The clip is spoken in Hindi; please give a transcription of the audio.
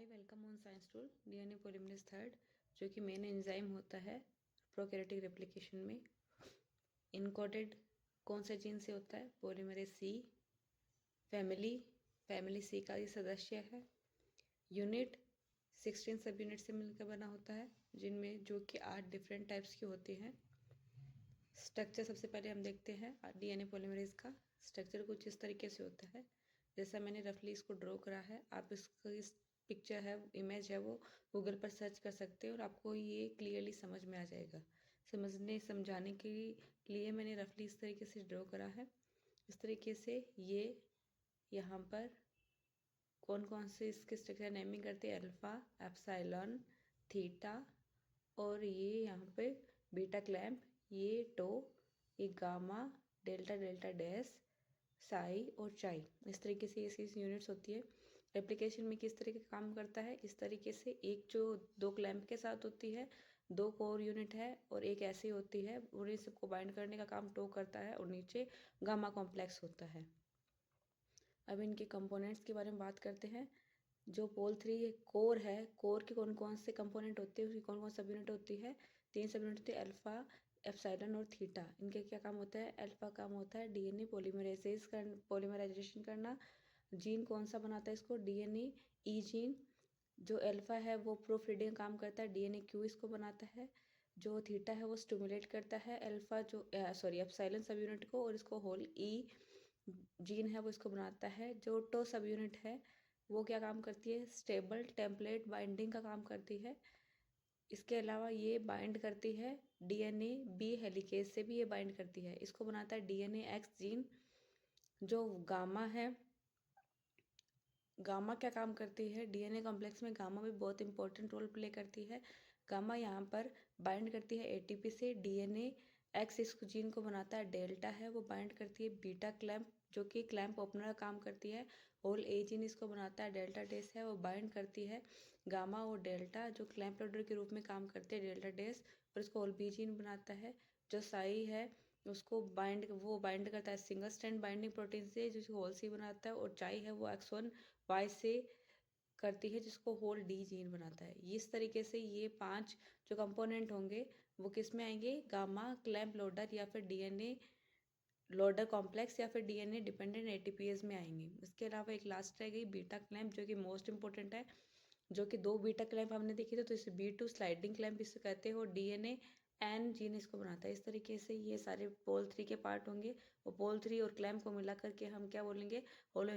Welcome on science tool DNA polymerase third, जो कि मेन एंजाइम होता है प्रोकैरियोटिक रेप्लिकेशन में। इनकोडेड कौन से जीन से होता है? पॉलीमरेज सी। फैमिली सी का ये सदस्य है। यूनिट 16 सब यूनिट से मिलकर बना होता है, जिनमें जो कि 8 डिफरेंट टाइप्स की होती हैं। स्ट्रक्चर सबसे पहले हम देखते हैं डीएनए पॉलीमरेज का। स्ट्रक्चर कुछ इस तरीके से होता है, जैसा मैंने रफली इसको ड्रॉ करा है। आप इसको इस पिक्चर है, इमेज है, वो गूगल पर सर्च कर सकते हैं और आपको ये क्लियरली समझ में आ जाएगा। समझाने के लिए मैंने रफली इस तरीके से ड्रॉ करा है। इस तरीके से ये यहाँ पर कौन कौन से इसके स्ट्रक्चर नेमिंग करते हैं, अल्फा, एप्सिलॉन, थीटा, और ये यहाँ पे बीटा क्लैम्प, ये टो, ये gamma, delta, delta dash, Sai और चाई। इस तरीके से इसकी यूनिट्स होती है। एप्लीकेशन में किस तरीके का काम करता है? इस तरीके से एक जो 2 क्लैम्प के साथ होती है, 2 कोर यूनिट है और एक ऐसी होती है, उन्हें सबको बाइंड करने का काम टो करता है और नीचे गामा कॉम्प्लेक्स होता है। अब इनके कंपोनेंट्स के बारे में बात करते हैं। जो पोल 3 कोर है, कोर के कौन कौन से कंपोनेंट होते हैं, उसकी कौन कौन सब यूनिट होती है? 3 सब यूनिट होती है, अल्फा, एप्सिलॉन और थीटा। इनके क्या काम होता है? अल्फा काम होता है डीएनए पॉलीमराइजेशन करना। जीन कौन सा बनाता है इसको? डीएनए ई जीन। जो अल्फा है वो प्रूफ रीडिंग काम करता है, डीएनए क्यू इसको बनाता है। जो थीटा है वो स्टिमुलेट करता है अल्फा एप्सिलॉन सब यूनिट को, और इसको होल ई जीन है वो इसको बनाता है। जो टो सब यूनिट है वो क्या काम करती है? स्टेबल टेम्पलेट बाइंडिंग का काम करती है। इसके अलावा ये बाइंड करती है डीएनए बी हेलिकेज से भी ये बाइंड करती है। इसको बनाता है डीएनए एक्स जीन। जो गामा है, गामा क्या काम करती है? डीएनए कॉम्प्लेक्स में गामा भी बहुत इंपॉर्टेंट रोल प्ले करती है। गामा यहाँ पर बाइंड करती है एटीपी से। डीएनए एक्स इस जीन को बनाता है, डेल्टा है वो बाइंड करती है बीटा क्लैम्प, जो कि क्लैम्प ओपनर का काम करती है। होल ए जीन इसको बनाता है, डेल्टा डेस है वो बाइंड करती है गामा और डेल्टा, जो क्लैम्प लोडर के रूप में काम करते हैं डेल्टा डेस, और इसको होल बी जीन बनाता है। जो साई है उसको बाइंड करता है सिंगल स्ट्रैंड बाइंडिंग प्रोटीन से, जिसको होल सी बनाता है, और चाई है वो एक्स1 वाई से करती है, जिसको होल डी जीन बनाता है। इस तरीके से ये 5 जो कंपोनेंट होंगे वो किस में आएंगे? गामा क्लैम्प लोडर या फिर डीएनए लोडर कॉम्प्लेक्स या फिर डीएनए डिपेंडेंट एटीपीएस में आएंगे। इसके अलावा एक लास्ट रह गई बीटा क्लैम्प, जो कि मोस्ट इंपॉर्टेंट है। जो कि 2 बीटा क्लैम्प हमने देखे थे, तो इसे B2 स्लाइडिंग क्लैम्प इसे कहते हैं, और डीएनए एन जीन इसको बनाता है। इस तरीके से ये सारे पोल 3 के पार्ट होंगे, और पोल 3 और क्लैम्प को मिला करके हम क्या बोलेंगे? होलो